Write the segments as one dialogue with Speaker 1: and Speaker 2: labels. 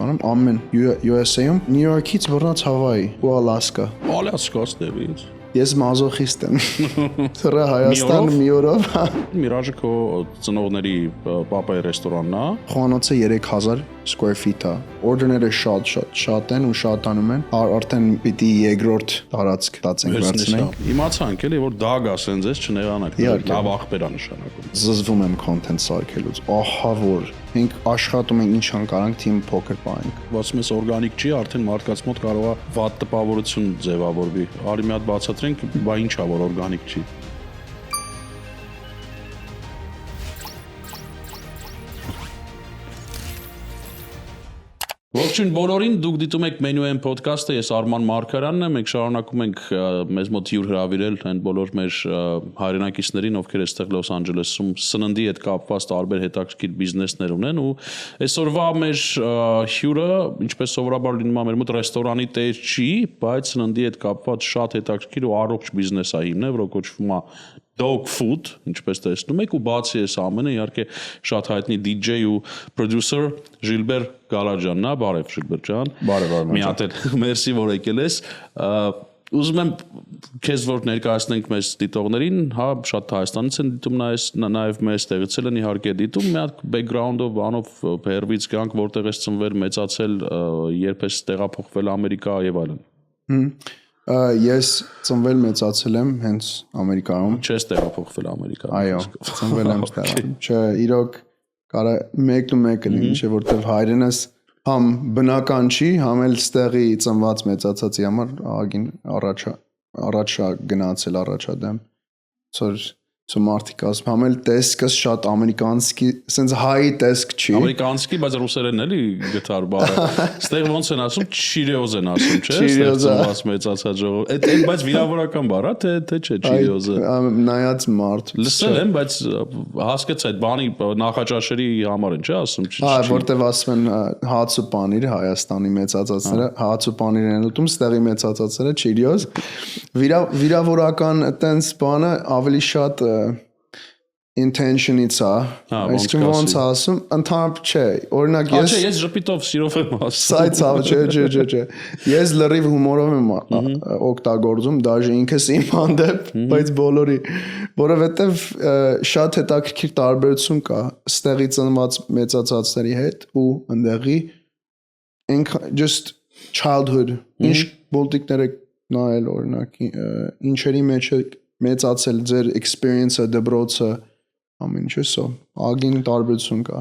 Speaker 1: անում, ամեն USA-ում, New York-ից բռնած Hawaii ու Alaska։
Speaker 2: Ալյասկա ստեվից։
Speaker 1: Ես մազոխիստ եմ։ Թռա Հայաստան մի օրով։
Speaker 2: Միրաժը քո ծնողների պապայի ռեստորանն է։
Speaker 1: Խոհանոցը 3000 square feet է։ Օրդերները շատ են ու շատանում են։ Արդեն պիտի երկրորդ տարածք տածենք վերցնենք։
Speaker 2: Իմացանք էլի որ դագ ասեն ձեզ չնեղանաք։ Լավ աղբեր է նշանակում։
Speaker 1: Զզվում եմ content սարքելուց։ Ահա որ մենք աշխատում ենք ինչքան կարանք թիմ փոքր պահենք։
Speaker 2: Բայց մեզ օրգանիկ չի, արդեն մարդկանց մոտ կարող է վատ տպավորություն ձևավորվի։ Արի մի հատ բացատրենք, բա ինչ է որ օրգանիկ չի։ Ողջույն բոլորին, դուք դիտում եք Menu M podcast-ը, ես Արման Մարգարյանն եմ, մենք շարունակում ենք մեզ մոտ հյուր հրավիրել այն բոլոր մեր հայրենակիցներին, ովքեր այստեղ Լոս Անջելեսում սննդի հետ կապված տարբեր հետաքրքիր բիզնեսներ ունեն ու այսօրվա մեր հյուրը, ինչպես սովորաբար լինում է մեր մոտ ռեստորանի տեր չի, բայց սննդի հետ կապված շատ հետաքրքիր ու առողջ բիզնես է հիմնել, որը կոչվում է Dog Food, ինչպես տեսնում եք, ու բացի այս ամենը իհարկե շատ հայտնի DJ ու producer Ժիլբեր Գալաջյանն է, բարև Ժիլբեր ջան։
Speaker 1: Բարև Արման ջան։
Speaker 2: Մի հատ մերսի որ եկել ես։ Ուզում եմ քեզ որ ներկայացնենք մեզ դիտողներին, հա, շատ Հայաստանից են դիտում նաև մեզ տեղից են իհարկե դիտում, մի հատ background-ով, բանով հերվից գանք, որտեղ ես ծնվել, մեծացել, երբ ես տեղափոխվել Ամերիկա եւ այլն։
Speaker 1: Ես ծնվել մեծացել եմ հենց Ամերիկայում։
Speaker 2: Չես տեղափոխվել Ամերիկա։
Speaker 1: Այո, ծնվել եմ ստեղ։ Չէ, իրոք կարա մեկը լինի, չէ, որտեվ հայրենս համ բնական չի, համ էլ ստեղի ծնված մեծացածի համար ագին առաջա գնացել առաջադեմ։ Ցո մարդիկ ասում, համ էլ տեսքս շատ ամերիկանսկի, sense հայ տեսք չի։
Speaker 2: Ամերիկանսկի, բայց ռուսերենն էլի գտար բառը։ Ստեղ ոնց են ասում, չիրիոզ են ասում, չէ՞։
Speaker 1: Չիրիոզ
Speaker 2: մեծացած ժողով։ Այդ բայց վիրավորական բառ է, թե չէ, չիրիոզը։
Speaker 1: Նայած մարդ։
Speaker 2: Լսել եմ, բայց հասկացա այդ բանի նախաճաշերի համար են, չէ՞ ասում։
Speaker 1: Հա, որտեվ ասում են հաց ու պանիր Հայաստանի մեծացածները, հաց ու պանիր են ուտում, ստեղի մեծացածները չիրիոզ։ Վիրավորական այտենց բանը ավելի շատ intention-ից է, այսինքն ոնց ասում, ընդհանրապես չէ, օրինակ ես
Speaker 2: Չէ, ես ժպիտով սիրով եմ ասում։
Speaker 1: Սայցավ, չէ։ Ես լրիվ հումորով եմ օգտագործում, դաժե ինքս իմ հանդեպ, բայց բոլորի, որովհետև շատ հետաքրքիր տարբերություն կա ստեղի ծնված մեծացածների հետ ու ընդեղի just childhood, ինչ բոլտիկներ եք նայել օրինակ, ինչերի մեջ եք մեծացել ձեր experience-ը, դպրոցը, ամեն ինչը սա, ագին տարբերություն կա։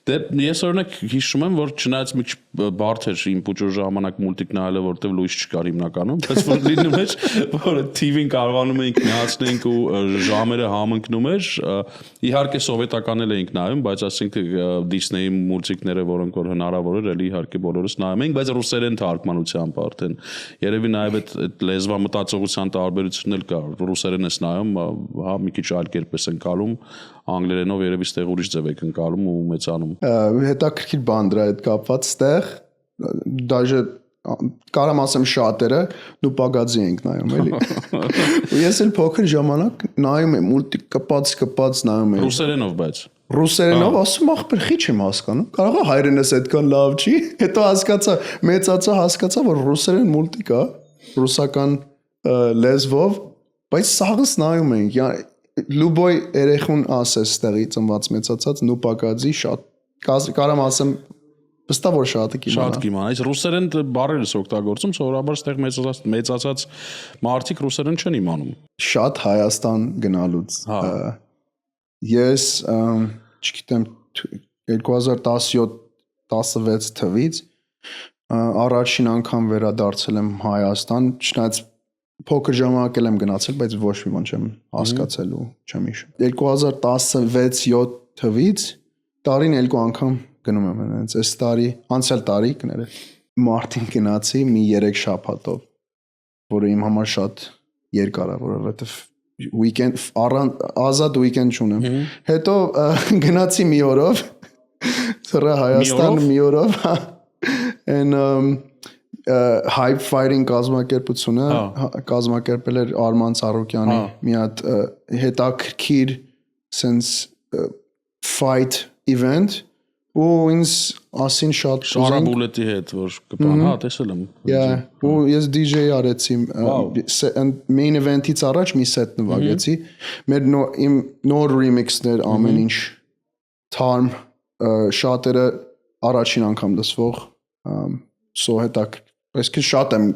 Speaker 2: Դե ես օրինակ հիշում եմ, որ չնայած մի բարդ էր իմ փուճո ժամանակ մուլտիկ նայելը, որտեվ լույս չկար հիմնականում, բայց որ լինում էր, որ TV-ին կարողանում էինք միացնենք ու ժամերը համընկնում էր, իհարկե սովետականել էինք նայում, բայց ասենք Disney-ի մուլտիկները, որոնք որ հնարավոր էր, էլի իհարկե բոլորս նայում էինք, բայց ռուսերեն թարգմանությամբ արդեն։ Երևի նաև այդ լեզվա մտածողության տարբերությունն էլ կա, ռուսերեն ես նայում, հա մի քիչ այլ կերպ ես ընկալում, անգլերենով երևի ստեղ ուրիշ ձև եք ընկալում ու մեծանում։
Speaker 1: Հետաքրքիր բան դրա հետ կապված ստեղ, դաժե կարամ ասեմ շատերը դու պագածի ենք նայում էլի։ Ու ես էլ փոքր ժամանակ նայում եմ մուլտիկ կպած նայում եմ։
Speaker 2: Ռուսերենով բայց։
Speaker 1: Ռուսերենով ասում ախպեր քիչ եմ հասկանում։ Կարող է հայրենս այդքան լավ չի։ Հետո հասկացա, մեծացա հասկացա, որ ռուսերեն մուլտիկ է, ռուսական լեզվով, բայց սաղս նայում ենք։ Լուբոյ երեխուն ասես տեղի ծնված մեծացած նուպակածի շատ կարամ ասեմ վստահ որ շատը կիմանա։
Speaker 2: Շատ կիմանա։ Այս ռուսերեն բառերը օգտագործում սովորաբար ստեղ մեծացած մարդիկ ռուսերեն չեն իմանում։
Speaker 1: Շատ Հայաստան գնալուց։ Ես չգիտեմ 2017-16 թվականից առաջին անգամ վերադարձել եմ Հայաստան, չնայած փոքր ժամանակ եմ գնացել, բայց ոչ մի բան չեմ հասկացել ու չեմ հիշում։ 2016-17 թվականից տարին 2 անգամ գնում եմ այնց, այս տարի, անցյալ տարի կները մարտին գնացի մի 3 շաբաթով, որը իմ համար շատ երկար է, որովհետև weekend ազատ weekend չունեմ։ Հետո գնացի մի օրով, ծրա Հայաստան մի օրով, and Hype Fighting կազմակերպությունը կազմակերպել էր Արման Ծառուկյանի մի հատ հետաքրքիր sense fight event, ու ինձ ասին շատ
Speaker 2: Շարաբուլետի հետ որ կպան, հա, տեսել եմ։
Speaker 1: ու ես DJ արեցի main event-ից առաջ մի set նվագեցի։ Մեր իմ նոր remix-ներ ամեն ինչ թարմ շատերը առաջին անգամ լսվող so հետակ այսինքն շատ եմ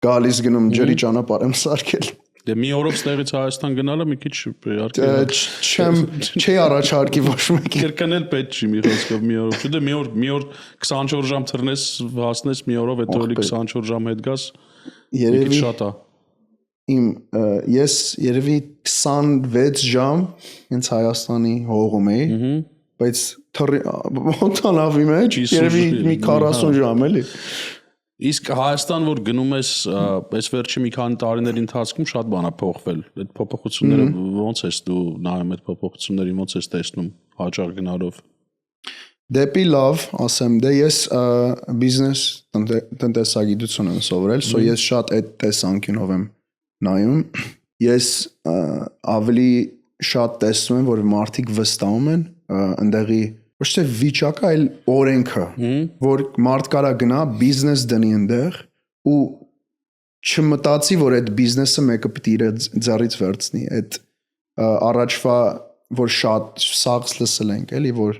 Speaker 1: գալիս գնում ջրի ճանապարհ եմ սարքել։
Speaker 2: Դե մի օրով ստեղից Հայաստան գնալը մի քիչ իհարկե
Speaker 1: չի առաջարկի ոչ մեկի
Speaker 2: կրկնել պետք չի մի խոսքով մի օրով չէ դե մի օր 24 ժամ թռնես հասնես մի օրով հետո էլի 24 ժամ հետ գաս երևի շատ է
Speaker 1: իմ ես երևի 26 ժամ ինձ Հայաստանի հողում էի բայց մոնտանավի մեջ երևի մի 40 ժամ էլի
Speaker 2: Իսկ Հայաստան որ գնում ես այս վերջի մի քանի տարիների ընթացքում շատ բան է փոխվել այդ փոփոխությունները ո՞նց ես դու նայում այդ փոփոխություններին ո՞նց ես տեսնում հաճախ գնալով
Speaker 1: Դեպի լավ ասեմ դե ես բիզնես տնտեսագիտություն եմ սովորել so ես շատ այդ տեսանկյունով եմ նայում ես ավելի շատ տեսնում եմ որ մարդիկ վստահում են ընդեղի ոչ թե վիճակը, այլ օրենքը, որ մարդ կարա գնա բիզնես դնի այնտեղ ու չմտածի, որ այդ բիզնեսը մեկը պիտի իր ձեռից վերցնի, այդ առաջվա որ շատ սաղց լսել ենք, էլի որ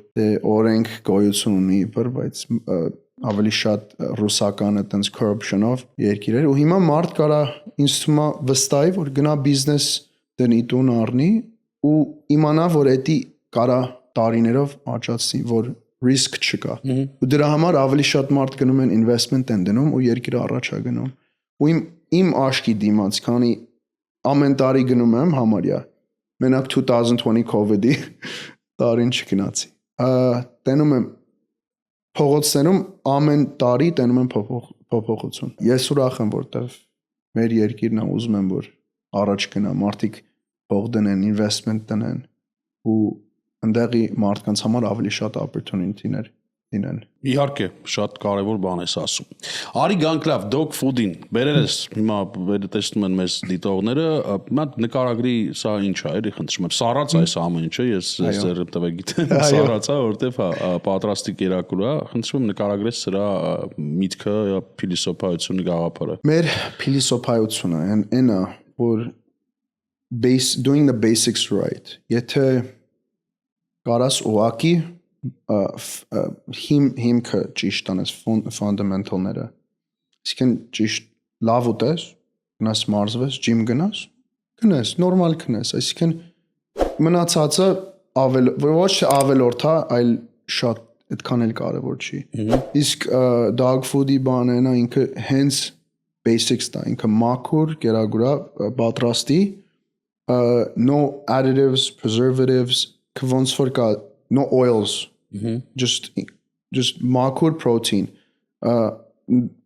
Speaker 1: օրենք գոյություն ունի, բայց ավելի շատ ռուսական այդպես corruption-ով երկիր էր ու հիմա մարդ կարա ինձ թվում է վստահի, որ գնա բիզնես դնի տուն առնի ու իմանա, որ դա կարա տարիներով աճացնի, որ risk չկա։ Ու դրա համար ավելի շատ մարդ գնում են investment են դնում ու երկիրը առաջ է գնում։ Ու իմ աշկի դիմաց, քանի ամեն տարի գնում եմ համարյա։ Մենակ 2020 COVID-ի տարին չգնացի։ Տենում եմ փողոցներում ամեն տարի տենում եմ փոփոխություն։ Ես ուրախ եմ, որտեվ մեր երկիրն է ուզում եմ, որ առաջ գնա, մարդիկ փող դնեն, investment տնեն ու ընդեղի մարդկանց համար ավելի շատ opportunity-ներ դինեն։
Speaker 2: Իհարկե, շատ կարևոր բան ես ասում։ Արի գանք լավ, dog food-ին։ Բերել ես հիմա տեսնում են մեզ դիտողները, մատ նկարագրի սա ինչ է, էլի խնդրում եմ։ Սառած է այս ամեն ինչը, ես ձեր տվեք գիտեմ, սառած է, որտեվ պատրաստի կերակուր է, խնդրում եմ նկարագրես սրա միտքը, փիլիսոփայությունը, գաղափարը։
Speaker 1: Մեր փիլիսոփայությունը այնա, որ doing the basics right։ Եթե կարաս ուղակի հիմքը ճիշտ անես ֆունդամենտալները իսկեն ճիշտ լավ ուտես գնաս մարզվես ջիմ գնաս նորմալ քնես այսինքն մնացածը ոչ թե ավելորդ է այլ շատ այդքան էլ կարևոր չի իսկ dog food-ի բանն է ինքը հենց basics-ն է ինքը մաքուր կերակուր պատրաստի no additives preservatives ոնց որ կա no oils just makur protein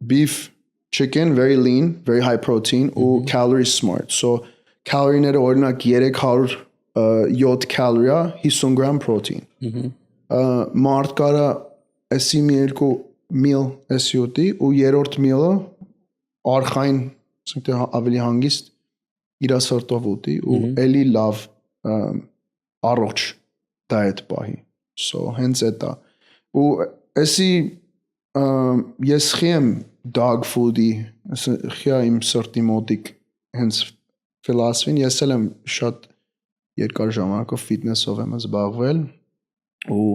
Speaker 1: beef chicken very lean very high protein or calorie smart so calorie-ները օրինակ 307 calorie 50 gram protein մարդ կարա էսի մի երկու meal էսի ուտի ու երրորդ meal-ը արխային ասենք ավելի հանգիստ իր սրտով ուտի ու էլի լավ առողջ diet պահի so հենց էտա ու էսի ես խիեմ dog food-ի խիա իմ սրտի մոտիկ հենց ֆիլոսոֆին ես էլ եմ շատ երկար ժամանակով ֆիթնեսով եմ զբաղվել ու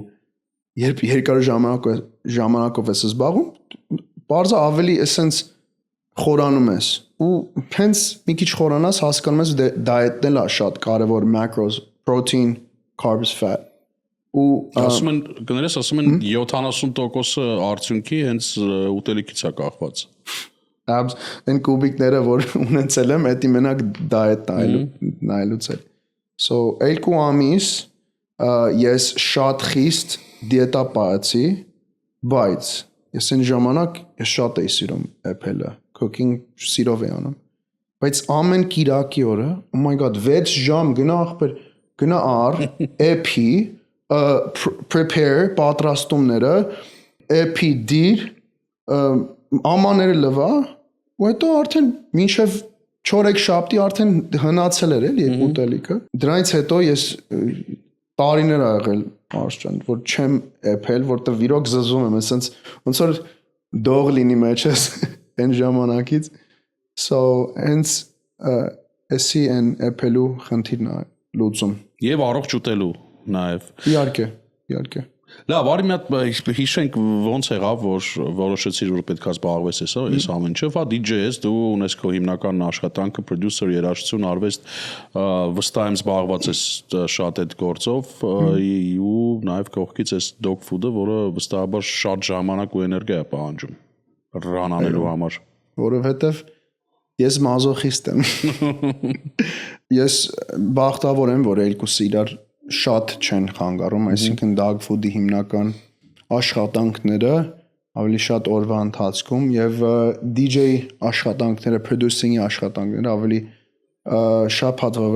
Speaker 1: երբ երկար ժամանակով ես զբաղվում բարձր ավելի էսենց խորանում ես ու հենց մի քիչ խորանաս հասկանում ես diet-ն էլ է շատ կարևոր macros protein carbs fat ու
Speaker 2: ասում են կներես ասում են 70% արդյունքի հենց ուտելիքից է կախված
Speaker 1: abs and կուբիկները որ ունեցել եմ դա մենակ diet-ն նայելուց է so երկու ամիս ես շատ խիստ դիետա պահեցի բայց ես այն ժամանակ ես շատ էի սիրում Apple-ը cooking սիրով էի անում բայց ամեն կիրակի օրը oh my god 6 ժամ գնա ախպեր գնա առ AP prepare պատրաստումները AP դիր ամաները լվա ու հետո արդեն մինչև 4 շաբթի արդեն հնացել էր էլի ուտելիքը դրանից հետո ես տարիներ ա եղել արժան, որ չեմ էփել, որտեղ վիրոք զզում եմ, ասենց ոնց որ դող լինի մեջս այն ժամանակից, so hence էսի են էփելու խնդիրն ա լուծում։
Speaker 2: Եվ առողջ ուտելու նաև։
Speaker 1: Իհարկե։
Speaker 2: Լավ, արի մի հատ հիշենք ոնց եղավ, որ որոշեցիր, որ պետք է զբաղվես այս ամենով, հա DJ ես, դու ունես քո հիմնական աշխատանքը, producer, երաժշտություն, արվեստ, վստահ եմ զբաղված ես շատ այդ գործով ու նաև կողքից ես dog food-ը, որը վստահաբար շատ ժամանակ ու էներգիա է պահանջում run անելու համար։
Speaker 1: Որովհետև ես մազոխիստ եմ։ Ես բախտավոր եմ, որ երկուսը իրար շատ չեն խանգարում, այսինքն dog food-ի հիմնական աշխատանքները ավելի շատ օրվա ընթացքում եւ DJ աշխատանքները, producing-ի աշխատանքները ավելի շաբաթվա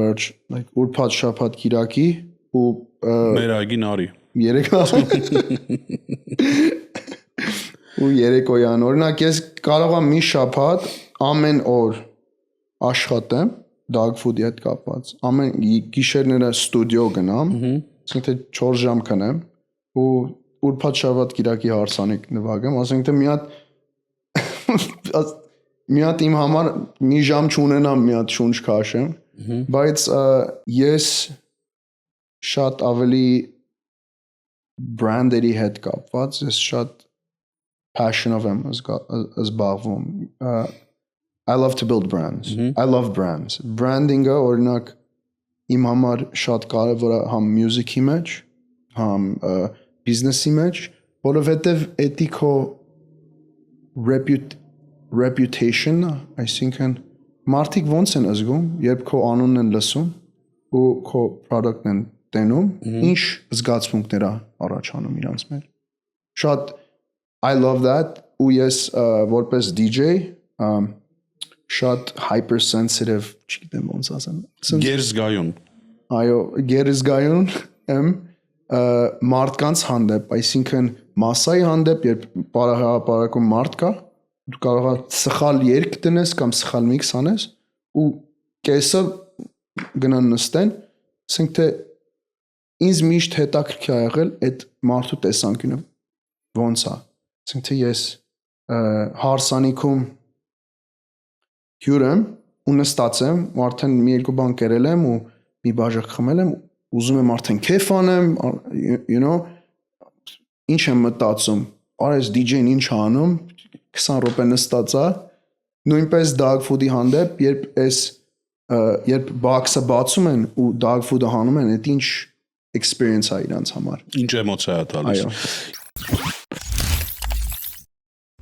Speaker 1: like ուրբաթ շաբաթ կիրակի ու
Speaker 2: մեր այգին արի
Speaker 1: 3 ու երեկոյան օրինակ ես կարող եմ մի շաբաթ ամեն օր աշխատեմ dog food-ի հետ կապված ամեն գիշերները ստուդիո գնամ ասենք թե 4 ժամ քնեմ ու ուրբաթ շաբաթ կիրակի հարսանիք նվագեմ ասենք թե մի հատ իմ համար մի ժամ չունենամ մի հատ շունչ քաշեմ բայց ես շատ ավելի brand-երի հետ կապված ես շատ passion-ով եմ զբաղվում I love to build brands. I love brands. Branding-ը օրինակ իմ համար շատ կարևոր է համ music-ի մեջ, համ business-ի մեջ, որովհետև էդի քո reputation, այսինքն մարդիկ ոնց են զգում, երբ քո անունն են լսում ու քո product-ն են տենում, ինչ զգացմունքներ է առաջանում իրանց մեջ։ Շատ I love that ու ես որպես DJ շատ hypersensitive, չգիտեմ ոնց ասեմ։
Speaker 2: Գերզգայուն։
Speaker 1: Այո, գերզգայուն եմ մարդկանց հանդեպ, այսինքն մասսայի հանդեպ, երբ բարահապարակում մարդ կա, դու կարող ես սխալ երգ դնես կամ սխալ միքս անես ու կեսը գնան նստեն, ասենք թե ինձ միշտ հետաքրքիր ա եղել այդ մարդու տեսանկյունը ոնց է։ Ասենք թե ես հարսանիքում հյուր եմ ու նստած եմ ու արդեն մի երկու բան կերել եմ ու մի բաժակ խմել եմ ուզում եմ արդեն քեֆ անեմ you know ինչ եմ մտածում արես DJ-ն ինչ անում 20 րոպե նստած է նույնպես dog food-ի հանդեպ երբ box-ը բացում են ու dog food-ը հանում են այդ ինչ experience է իրանց համար
Speaker 2: ինչ էմոցիա է տալիս
Speaker 1: այո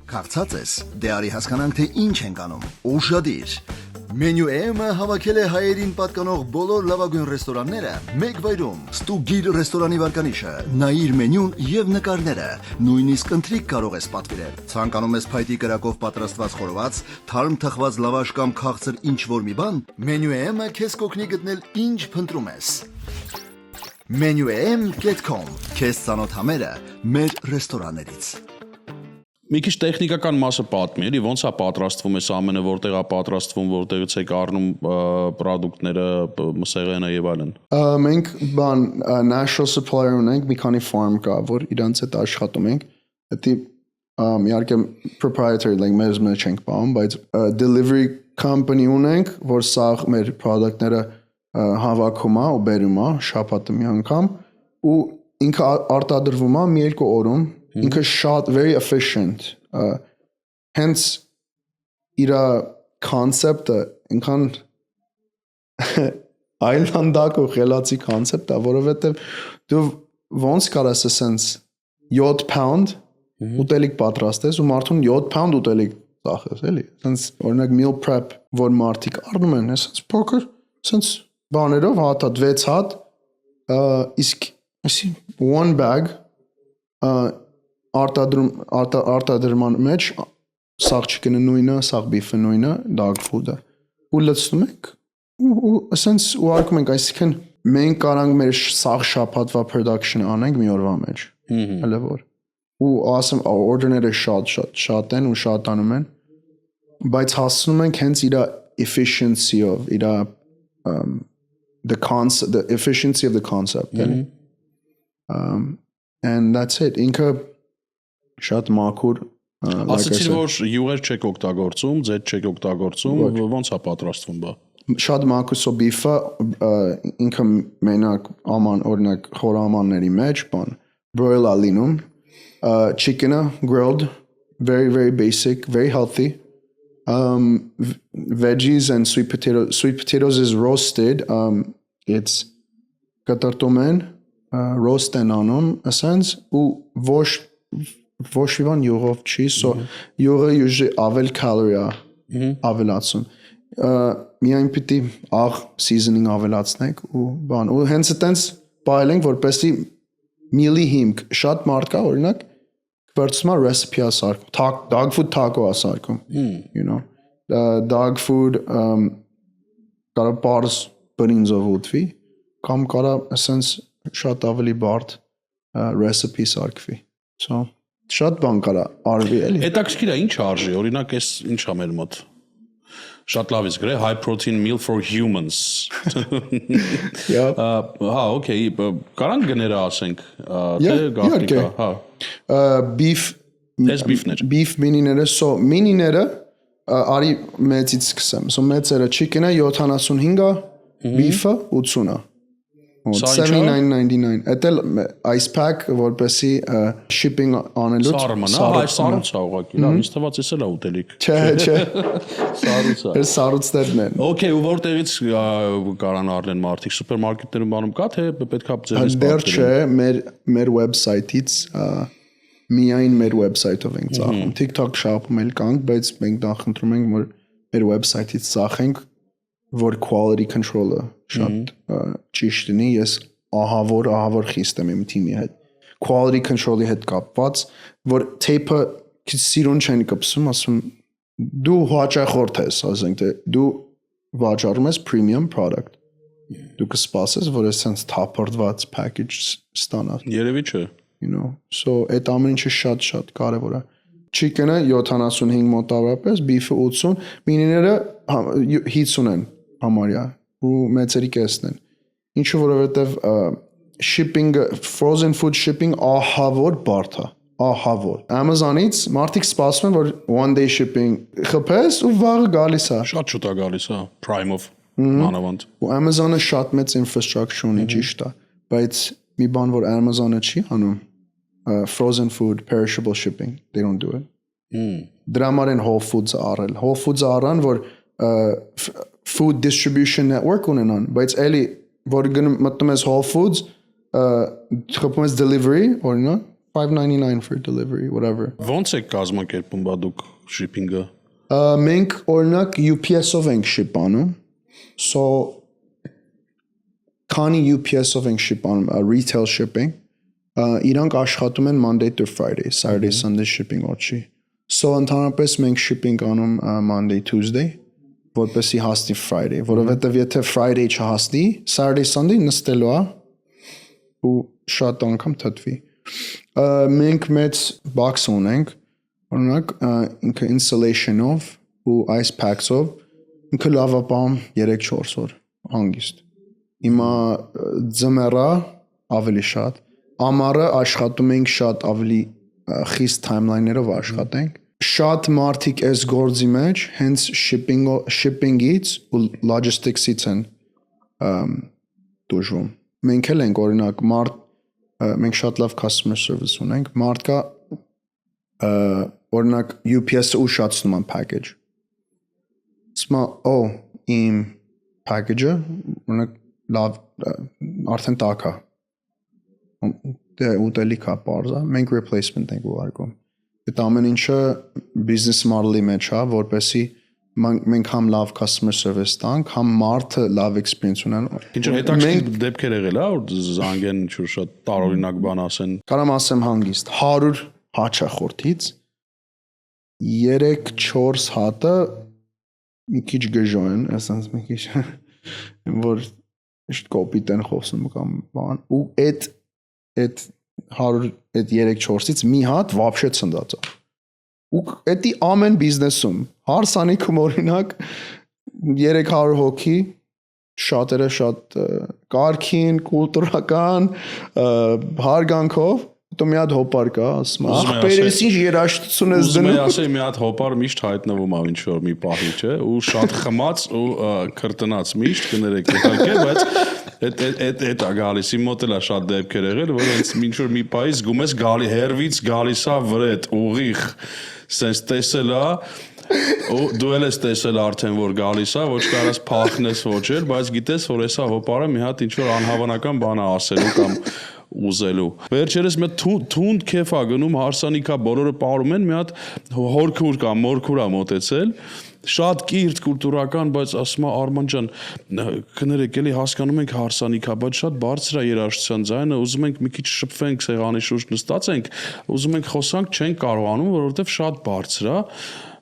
Speaker 3: Կարծած ես, դե արի հասկանանք, թե ինչ ենք անում։ Ուշադիր։ Մենյու M-ը հավաքել է հայերին պատկանող բոլոր լավագույն ռեստորանները մեկ վայրում։ Ստուգիր ռեստորանի վարկանիշը, նայիր մենյուն եւ նկարները, նույնիսկ ընթրիք կարող ես պատվիրել։ Ցանկանում ես փայտի կրակով պատրաստված խորոված, թարմ թխված լավաշ կամ քաղցր ինչ-որ մի բան, Մենյու M-ը քեզ կօգնի գտնել ինչ փնտրում ես։ menuam.com Քեզ ծանոթ համերը մեր ռեստորաններից։
Speaker 2: Մի քիչ տեխնիկական մասը պատմի, էլի ոնց է պատրաստվում այս ամենը, որտեղ է պատրաստվում, որտեղից եք առնում պրոդուկտները, մսեղենը եւ այլն։
Speaker 1: Մենք բան national supplier ունենք, մի քանի farm կա, որ իրանց հետ աշխատում ենք։ Դա իհարկե proprietary like մեզ մեջ ենք բան, բայց delivery company ունենք, որ սա մեր պրոդուկտները հավաքում է ու բերում է շաբաթը մի անգամ ու ինքը արտադրվում է մի երկու օրում ինքը շատ very efficient hence իրա concept-ը ինքան այլանդակ ու խելացի concept է որովհետև դու ոնց կարաս ասես 7 pound ուտելիք պատրաստես ու մարդուն 7 pound ուտելիք ծախես էլի sense օրինակ meal prep որ մարդիկ առնում են sense փոքր sense բաներով հատ 6 հատ իսկ ասի one bag արտադրման մեջ սաղ չիկնը նույնը, սաղ բիֆը նույնը, dog food-ը ու լցնում ենք ու ասենց ու արկում ենք, այսինքն մենք կարանք մեր սաղ շաբաթվա production-ը անենք մի օրվա մեջ հələ որ ու ասեմ order-ները շատ են ու շատանում են բայց հասնում ենք հենց իր efficiency-ով իր the efficiency of the concept And that's it. Ինքը շատ մաքուր
Speaker 2: Ասացի որ յուղեր չեք օգտագործում, ձետ չեք օգտագործում, ոնց է պատրաստվում բա։
Speaker 1: Շատ մաքուր so beef-ը ինքը մենակ աման օրինակ խորամանների մեջ բան broil ալինում chicken-ը grilled very very basic very healthy veggies and sweet potatoes is roasted it's կտրտում են roast են անում essence ու ոչ իվան յուղով չի so յուղը usually ավել calorie ավելացում միայն պիտի աղ seasoning ավելացնեք ու բան ու հենց այտենց բայել ենք որպեսզի meal-ի հիմք շատ մարդ կա օրինակ վերցնում է recipe ասարկում dog food taco ասարկում you know dog food կարա բարձ բրինձով ուտվի կամ կարա essence շատ ավելի բարդ recipe սարքվի so շատ բան կարա արվի էլի
Speaker 2: Հետաքրքիր է ինչ արժի օրինակ էս ինչ է մեր մոտ Շատ լավ իսկ գրե high protein meal for humans հա okay կարանք գները ասենք թե գաղտնիքա հա
Speaker 1: beef beef mini-ները so mini-ները արի մեծից սկսեմ so մեծերը chicken-ը 75-ը beef-ը 80-ը 79.99 Էտել ice pack որպեսի shipping անելուց
Speaker 2: սառույց է ուղղակի լավ ինձ թվաց էս էլ է ուտելիք
Speaker 1: չէ
Speaker 2: սառույց է
Speaker 1: Այս սառույցներն են
Speaker 2: Okay ու որտեղից կարան առնեն մարդիկ սուպերմարկետներում բանում կա թե պետքա ձեզից
Speaker 1: դեռ չէ մեր website-ից միայն մեր website-ով ենք ծախում TikTok shop-ում էլ կանք բայց մենք նախընտրում ենք որ մեր website-ից ծախենք որ quality control-ը շատ ճիշտ լինի ես ահավոր խիստ եմ իմ թիմի հետ quality control-ի հետ կապված որ tape-ը սիրուն չեն կպսում ասում դու հաճախորդ ես ասենք թե դու վաճառում ես premium product դու կսպասես որ այսպես թափորտված package ստանաս
Speaker 2: Երևի չէ
Speaker 1: you know so այդ ամեն ինչը շատ կարևոր է chicken-ը 75 մոտավորապես beef-ը 80 մինիները 50 են համարյա ու մեծերի կեսն են ինչու որովհետև shipping frozen food shipping ահավոր բարդ է ահավոր Amazon-ից մարդիկ սպասում են որ one day shipping խփես ու վաղը գալիս է
Speaker 2: շատ շուտ է գալիս հա Prime-ով մանավանդ
Speaker 1: ու Amazon-ը շատ մեծ infrastructure ունի ճիշտ է բայց մի բան որ Amazon-ը չի անում frozen food perishable shipping they don't do it դրա համար են Whole Foods-ը առել Whole Foods-ը առան որ food distribution network ունենան բայց էլի որ մտնում ես Whole Foods խփում ես delivery օրինակ $5.99 for delivery whatever
Speaker 2: Ոնց է կազմակերպում բա դուք shipping-ը
Speaker 1: մենք օրինակ UPS-ով ենք ship անում so քանի UPS-ով ենք ship անում retail shipping իրանք աշխատում են Monday to Friday Saturday Sunday shipping օչի so ընդհանրապես մենք shipping անում Monday Tuesday որպեսի հասնի Friday, որովհետև եթե Friday չհասնի, Saturday Sunday նստելու է ու շատ անգամ թթվի։ Մենք մեծ box ունենք, օրինակ ինքը installation-ով ու ice packs-ով ինքը լավ է պահում 3-4 օր հանգիստ։ Հիմա ձմեռա ավելի շատ, ամառը աշխատում ենք շատ ավելի խիստ timeline-ներով աշխատենք։ Շատ մարդիկ այս գործի մեջ հենց shipping-ից ու logistics-ից են դժվում։ Մենք էլ ենք օրինակ մենք շատ լավ customer service ունենք։ Մարդ կա օրինակ UPS-ը ուշացնում է package։ Սա իմ package-ը օրինակ լավ արդեն տաք է։ Դե ուտելիք է parza, մենք replacement ենք ուղարկում։ Այդ ամեն ինչը business model-ի մեջ է, որպեսզի մենք համ լավ customer service տանք, համ մարդը լավ experience ունեն։
Speaker 2: Ինչ հետաքրքիր դեպքեր եղել է, որ զանգեն ինչ-որ շատ տարօրինակ բան ասեն։
Speaker 1: Կարամ ասեմ հանգիստ 100 հաճախորդից 3-4 հատը մի քիչ գժո են, ասենց մի քիչ որ իշտ կոպիտ են խոսում կամ բան ու այդ 100 այդ 3-4-ից մի հատ вообще ցնդած է։ Ու էդի ամեն բիզնեսում հարսանիքում օրինակ 300 հոգի շատերը շատ կարքին, կուլտուրական, հարգանքով Դու մի հատ հոպար կա, ասում ախպերես ինչ երաժշտություն ես
Speaker 2: Ուզում
Speaker 1: դնում։
Speaker 2: եմ ասել մի հատ հոպար միշտ հայտնվում ա ինչ որ մի պահի, չէ, ու շատ խմած ու քրտնած միշտ կներեք իհարկե, բայց այդ է գալիս իմ մոտ էլ է շատ դեպքեր եղել, որ հենց ինչ որ մի պահի զգում ես գալի հերվից գալիս է վրետ, ուղիղ, sense տեսել է ու դու էլ ես տեսել արդեն որ գալիս է, ոչ կարաս փախնես ոչ էլ, բայց գիտես որ հեսա հոպարը մի հատ ինչ որ անհավանական բան է ասելու կամ ուզելու։ Վերջերս մի թունդ քեֆ է գնում, հարսանիքա բոլորը ապարում են, մի հատ հորքուր կամ մորքուր է մոտեցել, շատ կիրթ կուլտուրական, բայց ասում է Արման ջան, կներեք, էլի հասկանում ենք հարսանիքա, բայց շատ բարձր է երաժշտության ձայնը, ուզում ենք մի քիչ շփվենք, սեղանի շուրջ նստած ենք, ուզում ենք խոսանք, չենք կարողանում, որովհետև շատ բարձր է։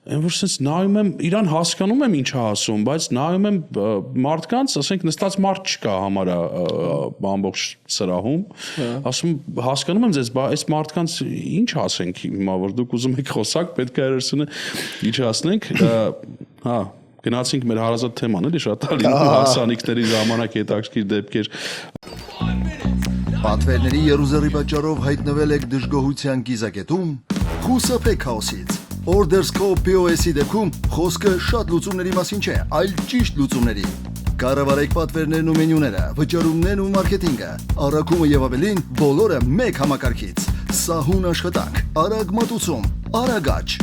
Speaker 2: Այն որ sense նայում եմ, իրան հասկանում եմ ինչ է ասում, բայց նայում եմ մարդկանց, ասենք նստած մարդ չկա համարա ամբողջ սրահում, ասում հասկանում եմ ձեզ, բայց այս մարդկանց ինչ ասենք հիմա որ դուք ուզում եք խոսակ, պետք է երեսունը ինչ ասնենք, հա գնացինք մեր հարազատ թեման, էլի շատ ալի հարսանիքների ժամանակ հետաքրքիր դեպքեր
Speaker 3: Պատվերների երուզերի պատճառով հայտնվել եք դժգոհության կիզակետում, խուսափեք քաոսից։ Orders Co POS-ի դեպքում խոսքը շատ լուծումների մասին չէ, այլ ճիշտ լուծումների։ Կառավարեք պատվերներն ու մենյուները, վճարումներն ու մարքեթինգը, առաքումը եւ ավելին, բոլորը մեկ համակարգից։ Սահուն աշխատանք, արագ մատուցում, արագաճ։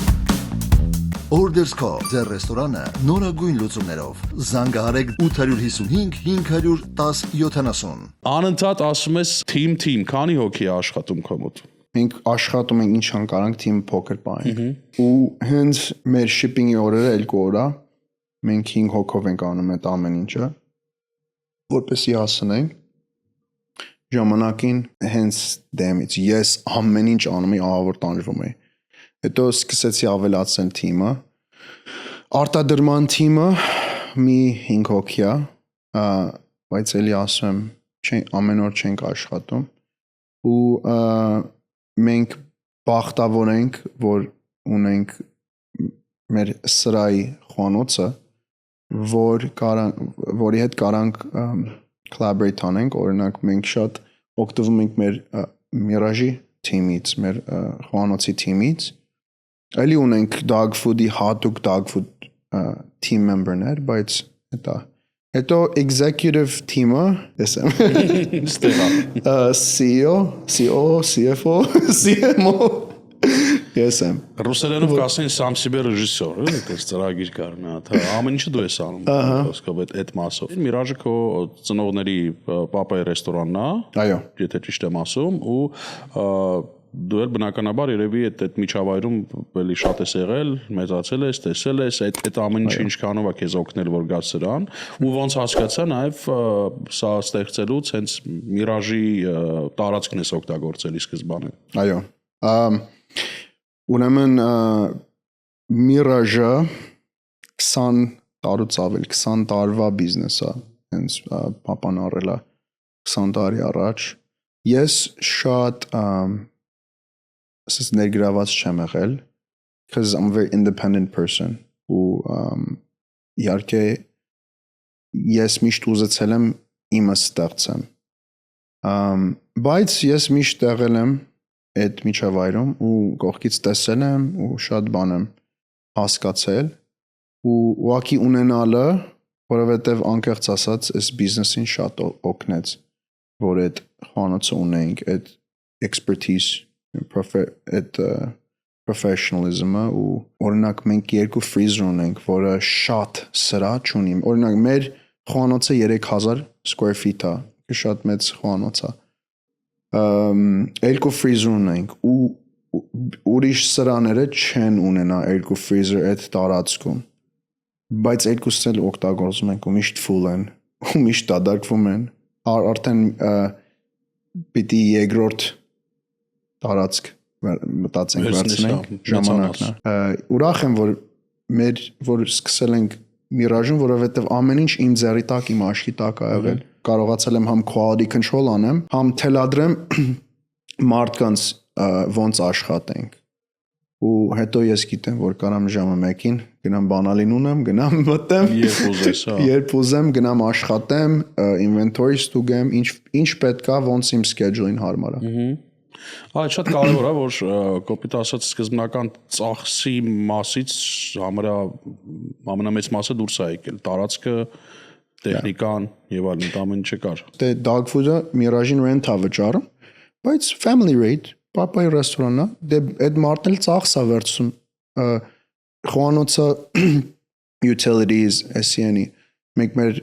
Speaker 3: Orders Co ձեր ռեստորանը նորագույն լուծումներով։ Զանգահարեք 855 510 70։
Speaker 2: Անընդհատ ասում ես team, քանի հոգի է աշխատում քո մոտ։
Speaker 1: Մենք աշխատում ենք ինչքան կարանք թիմ փոքր բանենք ու հենց մեր shipping-ի օրերը 2 օր է մենք 5 հոգով ենք անում այդ ամեն ինչը որպեսզի հասնենք ժամանակին հենց դեմից ես ամեն ինչ անում եմ ահավոր տանջվում եմ հետո սկսեցի ավելացնել թիմը արտադրման թիմը մի 5 հոգի է բայց էլի ասում եմ ամեն օր չենք աշխատում ու մենք բախտավոր ենք, որ ունենք մեր սրայի խոհանոցը, որի հետ կարանք collaborate անենք, օրինակ մենք շատ օգտվում ենք մեր Mirage թիմից, մեր խոհանոցի թիմից, էլի ունենք dog food-ի հատուկ dog food team member-ներ, բայց հետո executive team-ը, ես եմ, CEO, CFO, CMO, ես եմ։
Speaker 2: Ռուսերենով կասեն սամ սիբե ռեժիսոր, այդպես ծրագիր կար մի հատ, ամեն ինչը դու ես անում, խոսքով այդ մասով։ Mirage քո ծնողների պապայի ռեստորանն է,
Speaker 1: այո,
Speaker 2: եթե ճիշտ եմ ասում, ու դու էլ բնականաբար երևի այդ միջավայրում էլի շատ ես եղել, մեծացել ես, տեսել ես, այդ ամեն ինչը ինչքանով է քեզ օգնել որ գաս սրան, ու ոնց հասկացա նաև սա ստեղծելուց հենց Mirage-ի տարածքն ես օգտագործել ի սկզբանե։
Speaker 1: Այո։ Ուրեմն Mirage-ը 20 տարուց ավել, 20 տարվա բիզնես է, հենց պապան առել է 20 տարի առաջ։ Ես շատ ասես ներգրաված չեմ եղել because I'm a very independent person ու իհարկե ես միշտ ուզեցել եմ իմը ստեղծեմ բայց ես միշտ եղել եմ այդ միջավայրում ու կողքից տեսել եմ ու շատ բան եմ հասկացել ու ուղղակի ունենալը որովհետև անկեղծ ասած այս բիզնեսին շատ օգնեց որ այդ խանութը ունենք այդ expertise at professionalism-ը ու օրինակ մենք երկու freezer ունենք, որը շատ սրա չունի։ Օրինակ մեր խոհանոցը 3000 square feet է, շատ մեծ խոհանոց է։ Երկու freezer ունենք ու ուրիշ սրաները չեն ունենա երկու freezer այդ տարածքում։ Բայց երկուսն էլ օգտագործում ենք ու միշտ full են, ու միշտ դադարվում են։ Արդեն պիտի երկրորդ տարածք մտածենք վերցնենք ժամանակն է ուրախ եմ որ որ սկսել ենք Mirage-ում որովհետև ամեն ինչ իմ ձեռի տակ իմ աչքի տակ ա եղել կարողացել եմ համ quality control անեմ համ թելադրեմ մարդկանց ոնց աշխատենք ու հետո ես գիտեմ որ կարամ ժամը 1-ին գնամ բանալին ունեմ, գնամ մտեմ, երբ ուզեմ գնամ աշխատեմ, inventory ստուգեմ, ինչ պետքա, ոնց իմ schedule-ին հարմար է։
Speaker 2: Այդ շատ կարևոր է, որ կոպիտ ասած սկզբնական ծախսի մասից համարյա ամենամեծ մասը դուրս է եկել, տարածքը, տեխնիկան եւ այլն, ամեն ինչը կար։
Speaker 1: Դե dog food-ը Mirage-ին rent-ա վճարում, բայց family rate Պապայի ռեստորանն է, դե այդ մարդն էլ ծախս է վերցում, խոհանոցը utilities, SCN-ի, մենք մեր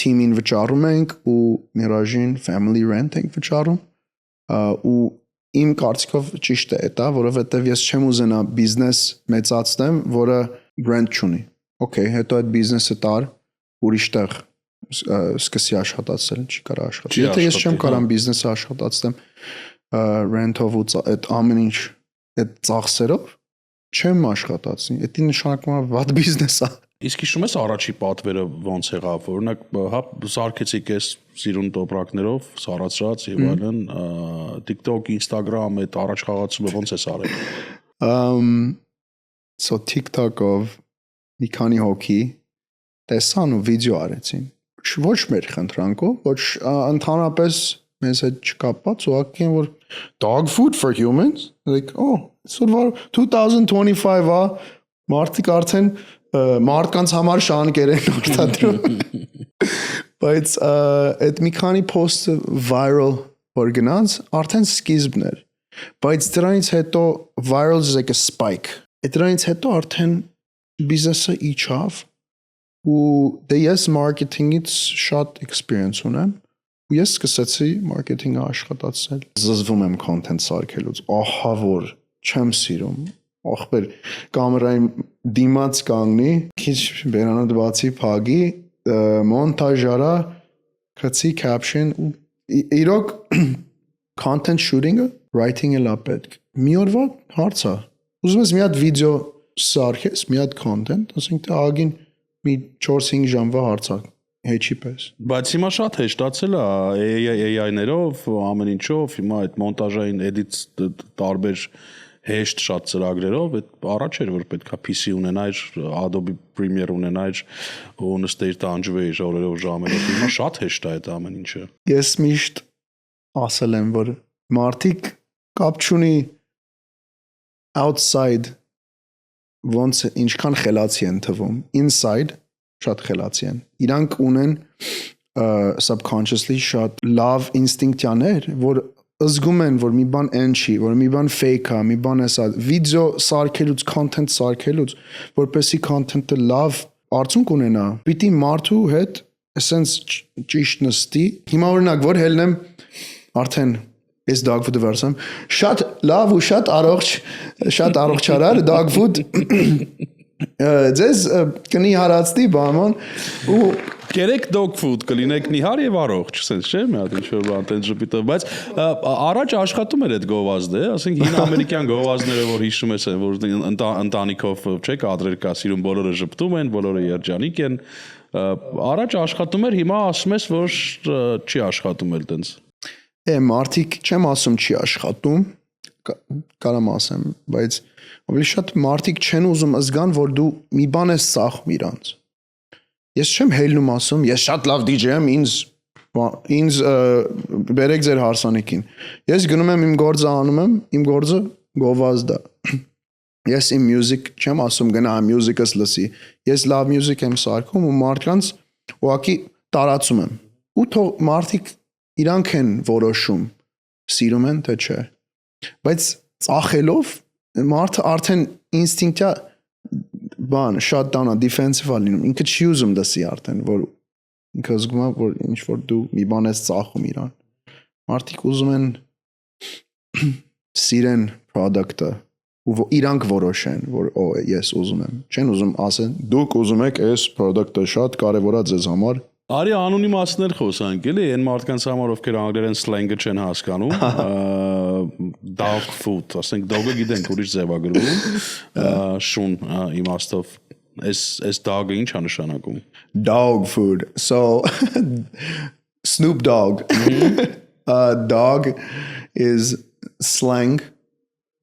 Speaker 1: team-ին վճարում ենք ու Mirage-ին family rent ենք վճարում, ու իմ կարծիքով ճիշտ է դա, որովհետև ես չեմ ուզենա բիզնես մեծացնեմ, որը brand չունի։ Okay, հետո այդ բիզնեսը տար ուրիշ տեղ սկսի աշխատացնել, չի կարա աշխատել։ Եթե ես չեմ կարամ բիզնեսը աշխատացնեմ rent-ով ու այդ ամեն ինչ այդ ծախսերով չեմ աշխատացնի։ Դա նշանակում է վատ բիզնես է։
Speaker 2: Իսկ հիշում ես առաջի պատվերը ոնց եղավ, օրինակ, հա, սարքեցիք այս սիրուն տոպրակներով, սարացրած եւ այլն, TikTok, Instagram, այդ առաջ խաղացումը ոնց է արել։
Speaker 1: So TikTok-ով մի քանի հոգի տեսան ու վիդեո արեցին։ Ոչ մեր խնդրանքով, ոչ ընդհանրապես մեզ հետ չկապված, ուղղակի որ dog food for humans, like so 2025 է, մարդիկ արդեն մարդկանց համար շանկեր են արտադրում։ Բայց այդ մի քանի post viral որ գնաց, արդեն սկիզբն էր։ Բայց դրանից հետո viral is like a spike։ Դրանից հետո արդեն բիզնեսը իջավ ու դե ես marketing-ից շատ experience ունեմ։ Ու ես սկսեցի մարքեթինգը աշխատացնել։ Զզվում եմ content սարքելուց, ահա որ չեմ սիրում։ Ախպեր կամերային դիմաց կանգնի, քիչ բերանը դվածի փագի, մոնտաժ արա, քցի caption ու իրոք content shooting-ը, writing-ը լա պետք։ Մի օրվա հարց է։ Ուզում ես մի հատ վիդեո սարքես, մի հատ content, ասենք թե ագին մի 4-5 ժամվա հարց է։ Հեչի պես։
Speaker 2: Բայց հիմա շատ հեշտացել է AI-ներով, ամեն ինչով, հիմա այդ մոնտաժային edit տարբեր հեշտ շատ ծրագրերով, այդ առաջ էր որ պետքա PC ունենայր, Adobe Premiere ունենայր, ու նստեիր տանջվեիր օրերով ժամերով, հիմա շատ հեշտ է այդ ամեն ինչը։
Speaker 1: Ես միշտ ասել եմ որ մարդիկ կապ չունի outside ոնց ինչքան խելացի են թվում, inside շատ խելացի են։ Իրանք ունեն subconsciously շատ love instinct-յաներ, որ զգում են, որ մի բան են չի, որ մի բան fake է, մի բան էսա, վիդեո սարքելուց, content սարքելուց, որպեսի content-ը լավ արդյունք ունենա, պիտի մարդու հետ essence ճիշտ նստի։ Հիմա օրինակ որ հելնեմ արդեն այս dog food-ը վերցեմ, շատ լավ ու շատ առողջարար dog food ձեզ կնի հարացնի բաման ու
Speaker 2: Կերեք dog food կլինեք նիհար եւ առողջ, ասես չէ՞, մի հատ ինչ-որ բան տենց ժպիտը, բայց առաջ աշխատում էր այդ գովազդը, ասենք հին ամերիկյան գովազդները, որ հիշում ես, որ ընտանիքով չէ, կադրեր կա, սիրուն բոլորը ժպտում են, բոլորը երջանիկ են, առաջ աշխատում էր, հիմա ասում ես, որ չի աշխատում էլ տենց։
Speaker 1: Մարդիկ չեմ ասում չի աշխատում, կարամ ասեմ, բայց ավելի շատ մարդիկ չեն ուզում զգան, որ դու մի բան ես ծախում իրանց։ Ես չեմ հելնում ասում, ես շատ լավ DJ եմ, ինձ բերեք ձեր հարսանիքին։ Ես գնում եմ իմ գործը անում եմ, իմ գործը գովազդ է։ Ես իմ music չեմ ասում գնա music-ս լսի։ Ես լավ music եմ սարքում ու մարդկանց ուղղակի տարածում եմ։ Ու թող մարդիկ իրանք են որոշում, սիրում են թե չէ։ Բայց ծախելով մարդը արդեն ինստինկտիա բան shutdown-ը defensive-ա լինում, ինքը չի ուզում դասի արդեն, որ ինքը զգում է, որ ինչ որ դու մի բան ես ծախում իրան։ Մարդիկ ուզում են սիրեն product-ը ու իրանք որոշեն, որ ես ուզում եմ։ Չեն ուզում ասեն, դուք ուզում եք այս product-ը շատ կարևոր է ձեզ համար։
Speaker 2: Արի անունի մասներ խոսանք, էլի, այն մարդկանց համար, ովքեր անգլերեն սլենգը չեն հասկանում, dog food, ասենք dog-ը գիտենք ուրիշ ձև է գրվում, շուն իմաստով, այս dog-ը ինչ է նշանակում։
Speaker 1: Dog food. So Snoop Dogg. Dog is slang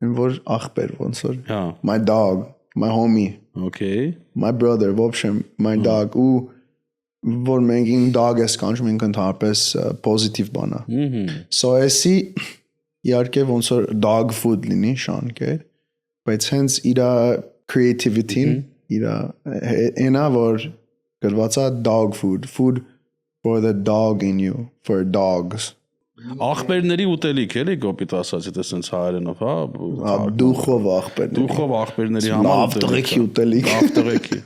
Speaker 1: որ ախպեր ոնց որ
Speaker 2: Հա,
Speaker 1: my dog, my homie,
Speaker 2: okay.
Speaker 1: my brother, в общем, my dog ու որ մենք in dog ես կանչում ենք ընդհանրապես positive բան է։ So էսի իհարկե ոնց որ dog food լինի շան կեր, բայց հենց իր creativity-ին իր այնա որ գրված է dog food for the dog in you, for dogs։
Speaker 2: Ախպերների ուտելիք էլի կոպիտ ասած, եթե սենց հայերենով, հա։
Speaker 1: Դուխով ախպերների։
Speaker 2: Դուխով ախպերների համար
Speaker 1: Լավ տղեկի ուտելիք։
Speaker 2: Լավ տղեկի։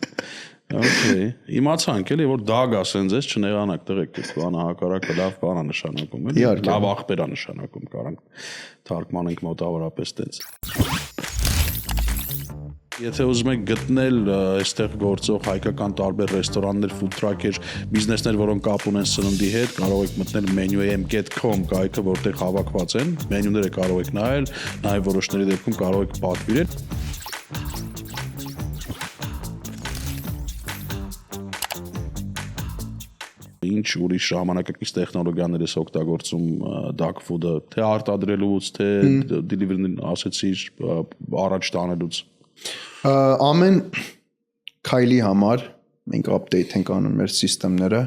Speaker 2: Okay, իմացանք էլի որ դագ ասենց էս չնեղանակ տղեկ, բանը հակառակը լավ բան է նշանակում, էլի։ Լավ ախպեր է նշանակում, կարանք թարգմանենք մոտավորապես տենց։ Եթե ուզում եք գտնել այստեղ գործող հայկական տարբեր ռեստորաններ, food truck-եր, բիզնեսներ, որոնք կապ ունեն սննդի հետ, կարող եք մտնել menu.am.com կայքը, որտեղ հավաքված են, մենյուները կարող եք նայել, նաև որոշների դեպքում կարող եք պատվիրել։ Ինչ ուրիշ ժամանակակից տեխնոլոգիաներ ես օգտագործում dog food-ը, թե արտադրելուց, թե delivery-ն ասեցիր առաջ տանելուց։
Speaker 1: Ամեն քայլի համար մենք update ենք անում մեր սիստեմները,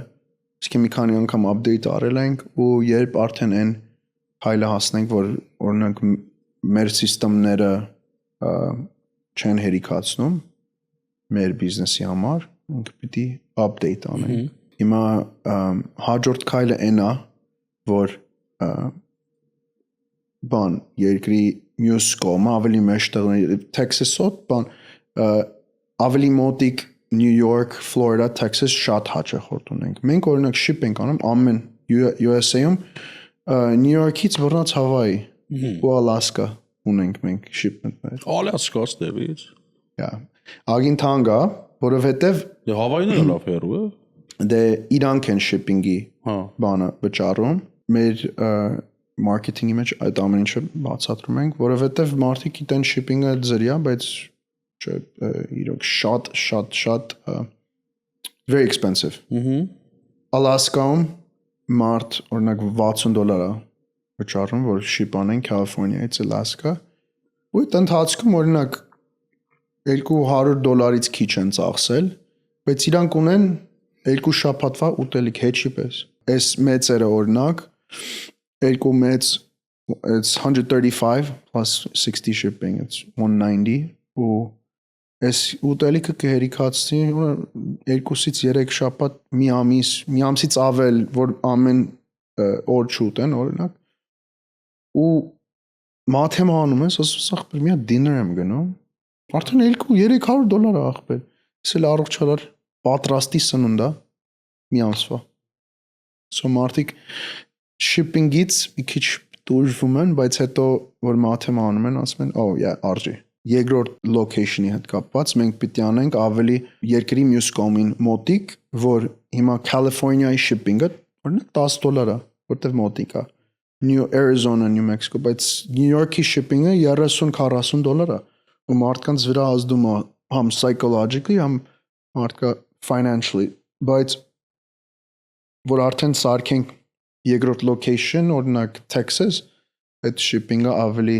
Speaker 1: իսկ մի քանի անգամ update արել ենք ու երբ արդեն այն քայլը հասնենք, որ օրինակ մեր սիստեմները չեն հերիքացնում մեր բիզնեսի համար, մենք պիտի update անենք։ Հիմա հաջորդ քայլը այն է, որ բան երկրի մյուս կողմը ավելի մեծ տեղների Texas-ով բան ավելի մոտիկ New York, Florida, Texas շատ հաճախորդ ունենք։ Մենք օրինակ ship ենք անում ամեն USA-ում New York-ից բռնած Hawaii ու Alaska ունենք մենք shipment-ներ։
Speaker 2: Alaska-ից դեպից։
Speaker 1: Yeah։ Ագին թանկա, որովհետև
Speaker 2: Hawaii-ն էլ լավ հեռու է։
Speaker 1: Դե իրանք են shipping-ի բանը վճարում։ Մեր marketing-ի մեջ այդ ամեն ինչը բացատրում ենք, որովհետև մարդիկ գիտեն shipping-ը ձրիա, բայց չէ, իրոք շատ very expensive։ Alaska-ում մարդ օրինակ $60 է վճարում, որ ship անեն California-ից Alaska։ Ու այդ ընթացքում օրինակ $200-ից քիչ են ծախսել, բայց իրանք ունեն 2 շաբաթվա ուտելիք hedge-ի պես։ Այս մեծերը օրինակ երկու մեծ it's 135 plus 60 shipping it's 190 ու այս ուտելիքը կհերիքացնի 2-ից 3 շաբաթ մի ամսից ավել որ ամեն օր չուտեն օրինակ ու մաթեմա անում ես ասես ախպեր մի հատ dinner եմ գնում արդեն $200-300 ախպեր ես էլ առողջարար պատրաստի սնունդա մի ամսվա so մարդիկ shipping-ից մի քիչ դուրժվում են, բայց հետո որ մաթեմա անում են, ասում են, oh yeah, արժի։ Երկրորդ location-ի հետ կապված մենք պիտի անենք ավելի երկրի մյուս կողմին մոտիկ, որ հիմա California-ի shipping-ը օրինակ $10 է, որտեղ մոտիկ է։ New Arizona, New Mexico, բայց New York-ի shipping-ը $30-40 է։ Ու մարդկանց վրա ազդում է համ psychologically, համ մարդկա financially, բայց որ արդեն սարքենք երկրորդ location, օրինակ Texas, այդ shipping-ը ավելի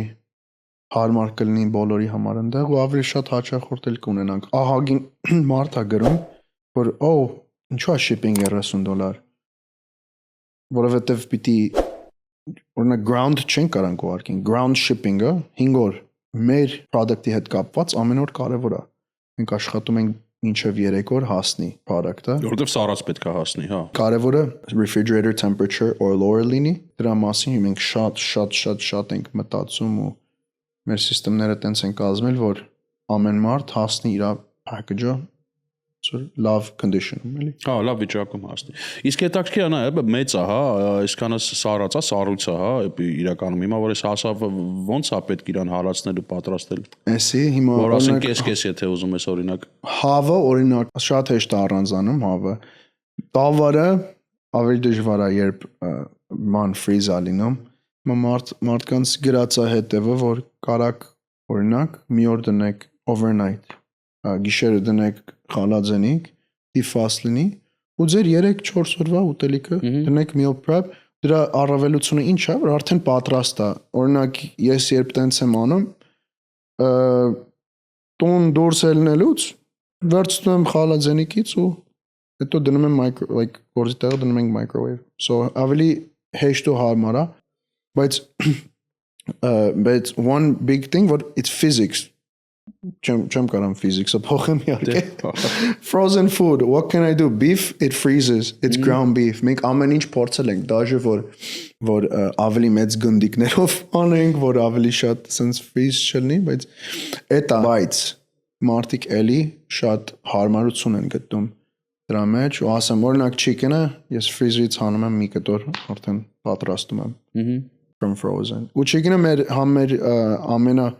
Speaker 1: հարմար կլինի բոլորի համար այնտեղ ու ավելի շատ հաճախորդել կունենանք։ Ահագին մարդ է գրում, որ ինչու է shipping $30, որովհետև պիտի օրինակ ground չեն կարանք ուղարկենք, ground shipping-ը 5 օր մեր product-ի հետ կապված ամեն օր կարևոր է։ Մենք աշխատում ենք մինչև 3 օր հասնի product-ը։
Speaker 2: Որտեվ սարած պետք է հասնի, հա։
Speaker 1: Կարևորը refrigerator temperature or lower լինի։ Դրա մասին մենք շատ ենք մտածում ու մեր սիստեմները տենց են կազմել, որ ամեն մարդ հասնի իր package-ը լավ condition-ում, էլի։
Speaker 2: Հա, լավ վիճակում հասնի։ Իսկ հետաքրքիր է, մեծ է, հա, այսքանը սարած է, սառույց է, հա, իրականում հիմա որ էս հասավ ոնց է պետք իրան հալածնել ու պատրաստել։
Speaker 1: Էսի հիմա
Speaker 2: որ ասեն կես եթե ուզում ես օրինակ։
Speaker 1: Հավը օրինակ շատ հեշտ է առանձանում հավը։ Տավարը ավելի դժվար է երբ ման freeze է լինում։ Հիմա մարդկանց գրած է հետևը, որ կարակ օրինակ մի օր դնեք overnight գիշերը դնեք խալաձենիկ, դիֆաստ լինի ու ձեր 3-4 օրվա ուտելիքը դնեք meal prep, դրա առավելությունը ինչ է, որ արդեն պատրաստ է։ Օրինակ ես երբ տենց եմ անում, տուն դուրս ելնելուց վերցնում եմ խալաձենիկից ու հետո դնում եմ գործի տեղը դնում ենք microwave so ավելի հեշտ ու հարմար է բայց one big thing what it's physics չեմ կարամ physics-ը փոխեմ իհարկե frozen food what can I do beef it freezes it's ground beef մենք ամեն ինչ փորձել ենք դաժե որ ավելի մեծ գնդիկներով անենք որ ավելի շատ sense freeze չլինի բայց մարդիկ էլի շատ հարմարություն են գտնում դրա մեջ ու ասեմ օրինակ chicken-ը ես freezer-ից հանում եմ մի կտոր արդեն պատրաստում եմ from frozen ու chicken-ը մեր ամենա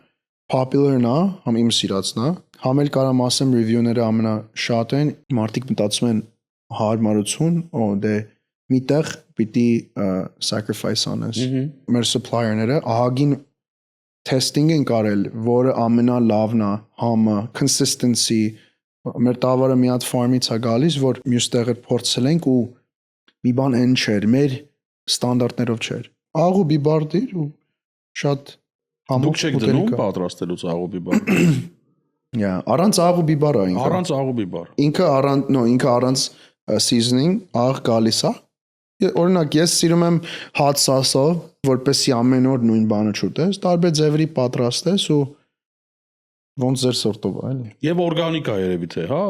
Speaker 1: popular-ն է, համ իմ սիրածն է, համ էլ կարամ ասեմ review-ները ամենաշատ են, մարդիկ մտածում են հարմարություն, դե միտեղ պիտի sacrifice անես։ Մեր supplier-ները ահագին testing են կարել, որը ամենալավն է, համը, consistency, մեր տավարը մի հատ farm-ից է գալիս, որ մյուս տեղը փորձել ենք ու մի բան այն չէր, մեր ստանդարտներով չէր։ Աղու բիբար դիր ու շատ
Speaker 2: Դուք չեք դնում պատրաստելուց աղու բիբար։
Speaker 1: Առանց աղու բիբարը ինքը։
Speaker 2: Առանց աղու բիբար։
Speaker 1: Ինքը առանց seasoning աղ գալիս է։ Օրինակ ես սիրում եմ hot sauce-ով, որպեսզի ամեն օր նույն բանը չուտես, տարբեր ձևերի պատրաստես ու ոնց ձեր սորտով է, էլի։
Speaker 2: Եվ օրգանիկ է երևի թե, հա։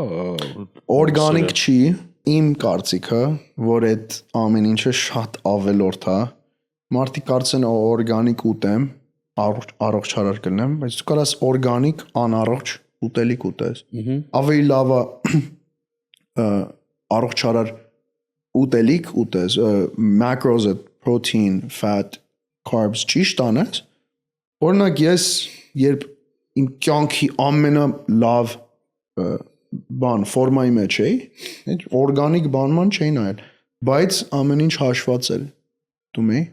Speaker 1: Օրգանիկ չի, իմ կարծիքը, որ այդ ամեն ինչը շատ ավելորդ է։ Մարդիկ կարծեն օրգանիկ ուտեմ առողջ հարար կլինեմ, բայց դու կարաս օրգանիկ անառողջ ուտելիք ուտես։ Ավելի լավ է առողջ հարար ուտելիք ուտես, macros, protein, fat, carbs ճիշտ անես։ Օրինակ ես երբ իմ կյանքի ամենալավ ֆորմայի մեջ էի, օրգանիկ բանման չէի նայել, բայց ամեն ինչ հաշված էր դու մի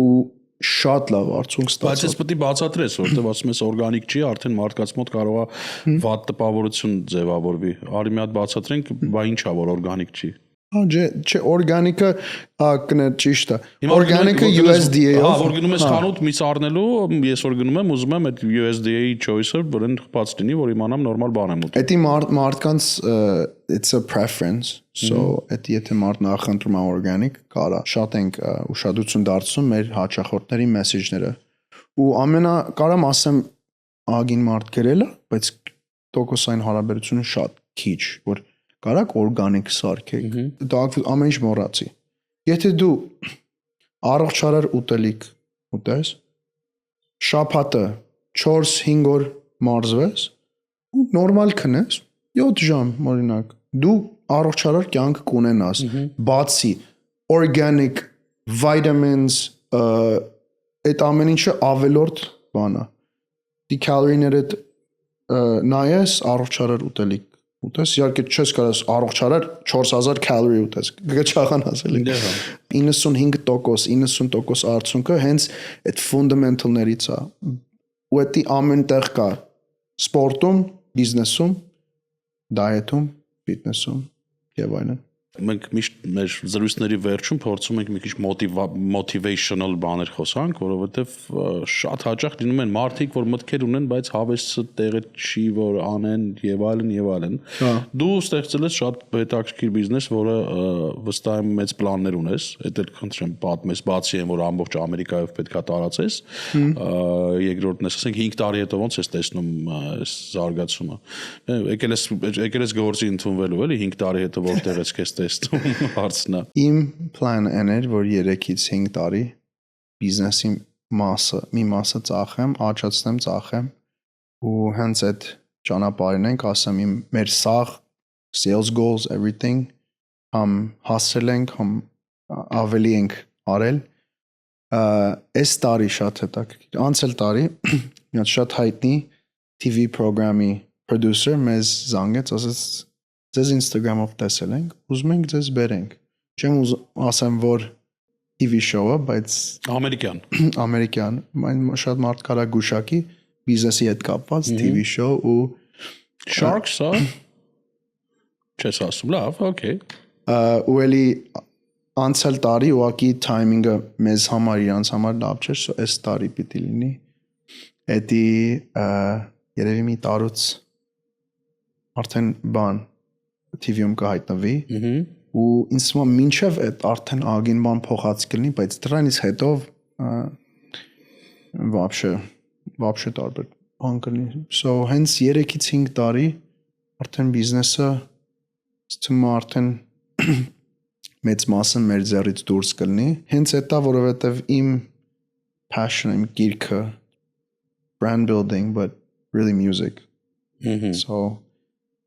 Speaker 1: ու շատ լավ արդյունք ստացա։
Speaker 2: Բայց ես պետք է բացատրես, որովհետև ասում ես օրգանիկ չի, արդեն մարդկանց մոտ կարող է վատ տպավորություն ձևավորվի։ Արի մի հատ բացատրենք, բա ի՞նչ է որ օրգանիկ չի։
Speaker 1: Չէ, օրգանիկը կներ ճիշտ է։ Օրգանիկը USDA-ով։
Speaker 2: Հա, որ գնում ես խանութ միս առնելու, ես որ գնում եմ, ուզում եմ այդ USDA-ի choice-ը որն խփած լինի, որ իմանամ նորմալ բան եմ ուտում։
Speaker 1: Էդի մարդկանց it's a preference, so էդ եթե մարդ նախընտրում է օրգանիկ, կարա շատ ենք ուշադրություն դարձնում մեր հաճախորդների մեսեջները։ Ու կարամ ասեմ ագին մարդ գրել է, բայց տոկոսային հարաբերությունը շատ քիչ, որ կարակ օրգանիկ սարքեք։ Դա ամեն ինչ մոռացի։ Եթե դու առողջ հարար ուտելիք ուտես, շաբաթը 4-5 օր մարզվես ու նորմալ քնես 7 ժամ օրինակ, դու առողջ հարար կյանք կունենաս։ Բացի organic vitamins, այդ ամեն ինչը ավելորդ բան է։ Դի calorie-ները նայես առողջ հարար ուտելիք ուտես, իհարկե չես կարաս առողջ հարար 4000 calorie ուտես, գճախանաս էլի։ 95% արդյունքը հենց այդ fundamental-ներից է։ Ու դա ամենտեղ կա սպորտում, բիզնեսում, դայեթում, ֆիթնեսում եւ այլն։
Speaker 2: Մենք միշտ մեր զրույցների վերջում փորձում ենք մի քիչ motivational բաներ խոսանք, որովհետև շատ հաճախ լինում են մարդիկ, որ մտքեր ունեն, բայց հավեսը տեղը չի, որ անեն եւ այլն եւ այլն։ Դու ստեղծել ես շատ հետաքրքիր բիզնես, որը վստահ եմ մեծ պլաններ ունես, դա էլ խնդրեմ պատմես, բացի այն, որ ամբողջ Ամերիկայով պետքա տարածես։ Երկրորդն է, ասենք 5 տարի հետո ոնց ես տեսնում այս զարգացումը։ Եկել ես գործի ընդունվելու, էլի 5 տարի հետո որտեղ ես քեզ հարցնա։
Speaker 1: Իմ պլանը էր, որ 3-ից 5 տարի բիզնեսի մի մասը ծախեմ, աճացնեմ, ծախեմ ու հենց այդ ճանապարհին ենք, ասեմ մեր սաղ sales goals everything հասել ենք, ավելի ենք արել։ Այս տարի շատ հետաքրքիր։ Անցյալ տարի մի հատ շատ հայտնի TV պրոգրամի producer մեզ զանգեց, ասեց ձեզ Instagram-ով տեսել ենք, ուզում ենք ձեզ բերենք։ Չեմ ասեմ, որ TV show-ը, բայց ամերիկյան, շատ մարդ կարա գուշակի, բիզնեսի հետ կապված TV show ու
Speaker 2: Sharks-ը չես ասում, լավ, okay։
Speaker 1: Ու էլի անցյալ տարի ուղղակի timing-ը մեզ համար իրանց համար լավ չէր, այս տարի պիտի լինի։ Էդի երևի մի տարուց արդեն բան TV-ում կհայտնվի ու ինձ թվում է մինչև այդ արդեն ագին բան փոխած կլինի, բայց դրանից հետո вообще տարբեր բան կլինի։ So հենց 3-ից 5 տարի արդեն բիզնեսը ցույց արդեն մեծ մասը մեր ձեռից դուրս կլինի։ Հենց էտա, որովհետև իմ passion, իմ գիրքը brand building, but really music. So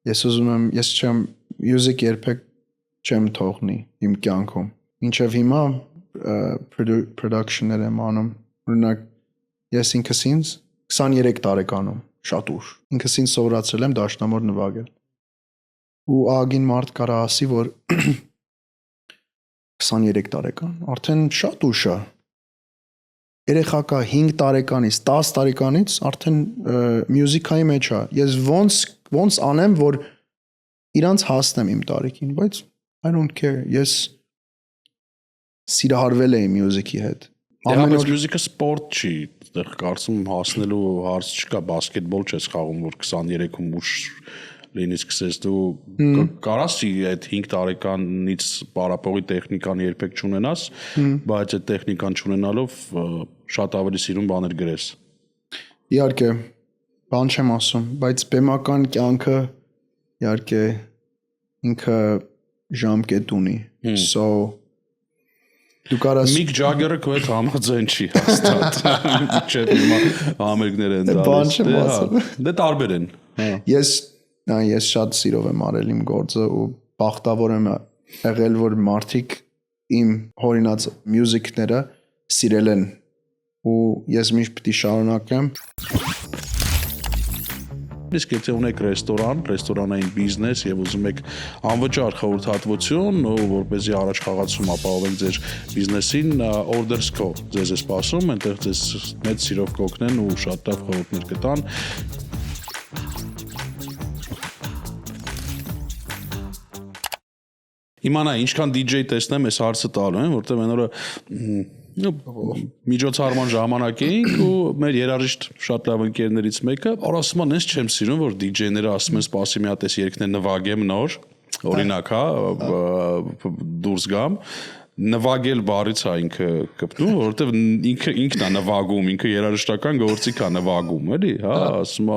Speaker 1: ես ուզում եմ, ես չեմ music երբեք չեմ թողնի իմ կյանքում։ Մինչև հիմա production-ներ եմ անում։ Օրինակ ես ինքս ինձ 23 տարեկանում, շատ ուշ։ Ինքս ինձ սովորացրել եմ դաշնամուր նվագել։ Ու ագին մարդ կարա ասի, որ 23 տարեկան, արդեն շատ ուշ է։ Երեխա կա 5 տարեկանից, 10 տարեկանից արդեն մյուզիկայի մեջ է։ Ես ոնց անեմ, որ իրանց հասնեմ իմ տարիքին, բայց I don't care. Ես սիրահարվել եմ մյուզիկի հետ։
Speaker 2: Ամենից մյուզիկը սպորտ չի, այդտեղ կարծում հասնելու հարց չկա, բասկետբոլ չես խաղում, որ 23-ում ուշ լինի սկսես դու կարաս այդ 5 տարեկանից պարապողի տեխնիկան երբեք չունենաս, բայց այդ տեխնիկան չունենալով շատ ավելի սիրուն բաներ գրես։
Speaker 1: Իհարկե, բան չեմ ասում, բայց բեմական կյանքը իհարկե ինքը ժամկետ ունի։ So դու կարաս
Speaker 2: Միք Ջագերը քո հետ համաձայն չի հաստատ։ Չէ՞ հիմա համերգներ են տալիս։
Speaker 1: Բան չեմ ասում։
Speaker 2: Դե տարբեր են։
Speaker 1: Ես շատ սիրով եմ արել իմ գործը ու բախտավոր եմ եղել, որ մարդիկ իմ հորինած մյուզիկները սիրել են ու ես միշտ պիտի շարունակեմ։
Speaker 2: Իսկ եթե ունեք ռեստորանային բիզնես եւ ուզում եք անվճար խորհրդատվություն, որպեսզի առաջ խաղացում ապահովեք ձեր բիզնեսին, Orders.co ձեզ է սպասում, այնտեղ ձեզ մեծ սիրով կօգնեն ու շատ լավ խորհուրդներ կտան։ Իմանա, ինչքան DJ տեսնեմ, այս հարցը տալու եմ, որտեղ այն օրը միջոցառման ժամանակ էինք ու մեր երաժիշտ շատ լավ ընկերներից մեկը ասում է, ես չեմ սիրում, որ DJ-ները ասում են, սպասի մի հատ էս երգներ նվագեմ նոր, օրինակ, հա, դուրս գամ, նվագել բառից է ինքը կպտում, որովհետև ինքն է նվագում, ինքը երաժշտական գործիք է նվագում, էլի, հա, ասում է,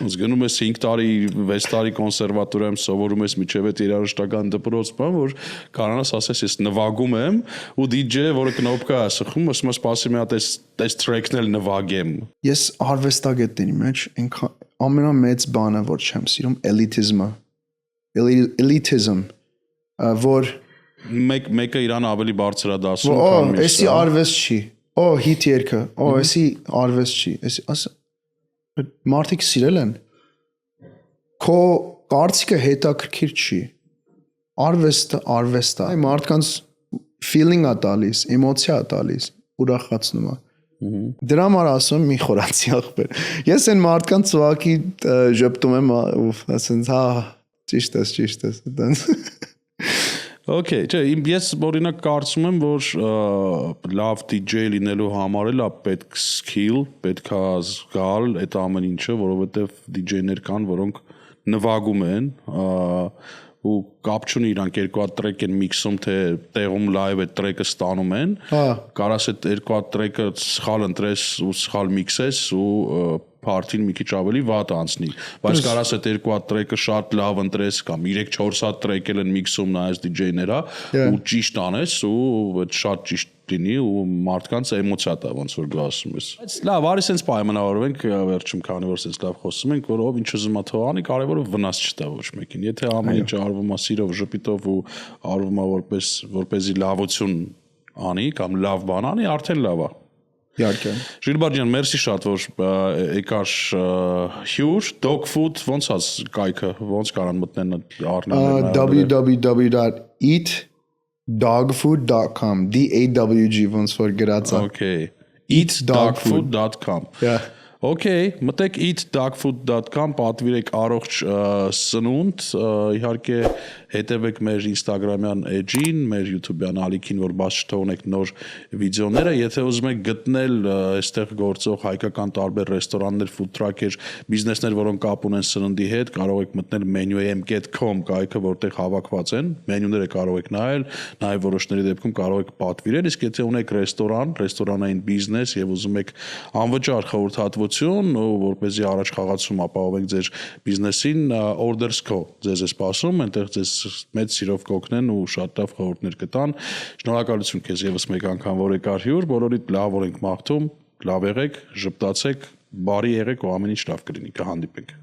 Speaker 2: ոնց գնում ես 5 տարի, 6 տարի կոնսերվատորիայում սովորում ես միջև այդ երաժշտական դպրոց, բան, որ կարողանաս ասես, ես նվագում եմ, ու DJ-ը, որը կնոպկա է սխում, ասում է, սպասի մի հատ այս track-ն էլ նվագեմ։
Speaker 1: Ես արվեստագետների մեջ ամենամեծ բանը, որ չեմ սիրում, elitism, որ
Speaker 2: մեկը իրան ավելի բարձր է դասում,
Speaker 1: քան մյուսը։ Էսի արվեստ չի։ Հիթ երգը, էսի արվեստ չի։ Էսի մարդիկ սիրել են։ Քո կարծիքը հետաքրքիր չի։ Արվեստը արվեստ է։ Այ մարդկանց feeling է տալիս, էմոցիա է տալիս, ուրախացնում է։ Դրա համար ասում մի խորացի ախպեր։ Ես այն մարդկանց ծուակի ժպտում եմ, ասենց, հա, ճիշտ ես, այդպես։
Speaker 2: Okay, ես օրինակ կարծում եմ, որ լավ DJ լինելու համար էլ պետք skill, պետք է զգալ այդ ամեն ինչը, որովհետև DJ-ներ կան, որոնք նվագում են, ու կապ չունի իրանք երկու հատ տրեք են միքսում, թե տեղում լայվ այդ տրեկը ստանում են, կարաս այդ երկու հատ տրեկը սխալ ընտրես ու սխալ միքսես ու party-ն մի քիչ ավելի վատ անցնի, բայց կարաս այդ երկու հատ տրեկը շատ լավ ընտրես կամ 3-4 հատ տրեք են միքսում նայես DJ-ները ու ճիշտ անես ու շատ ճիշտ լինի ու մարդկանց էմոցիա տա ոնց որ դու ասում ես։ Բայց լավ, արի սենց պայմանավորվենք վերջում, քանի որ սենց լավ խոսում ենք, որ ով ինչ ուզում է թողանի, կարևորը վնաս չտա ոչ մեկին։ Եթե ամեն ինչ արվում է սիրով, ժպիտով ու արվում է որպեսզի լավություն անի կամ լավ բան անի, արդեն լավ է։
Speaker 1: Իհարկե։
Speaker 2: Ժիլբար ջան, մերսի շատ, որ եկար հյուր, dog food, ոնց է կայքը, ոնց կարան մտնեն առնել։
Speaker 1: www.eatdogfood.com DAWG ոնց որ գրած է։
Speaker 2: Okay. eatdogfood.com.
Speaker 1: Yeah.
Speaker 2: Okay, մտեք eatdogfood.com, պատվիրեք առողջ սնունդ, իհարկե հետևեք մեր Instagram-յան էջին, մեր YouTube-յան ալիքին, որ բաց չթողնեք նոր վիդեոները, եթե ուզում եք գտնել այստեղ գործող հայկական տարբեր ռեստորաններ, food truck-եր, բիզնեսներ, որոնք կապ ունեն սննդի հետ, կարող եք մտնել menuam.com կայքը, որտեղ հավաքված են, մենյուները կարող եք նայել, նաև որոշների դեպքում կարող եք պատվիրել, իսկ եթե ունեք ռեստորանային բիզնես եւ ուզում եք անվճար խորհրդատվություն, որպեսզի առաջ խաղացում ապահովեք ձեր բիզնեսին, Orders.co ձեզ է սպասում, այնտեղ ձեզ մեծ սիրով կօգնեն ու շատ լավ խորհուրդներ կտան։ Շնորհակալություն քեզ եւս մեկ անգամ, որ եկար հյուր, բոլորիդ լավ որ ենք մաղթում, լավ եղեք, ժպտացեք, բարի եղեք ու ամեն ինչ լավ կլինի, կհանդիպենք։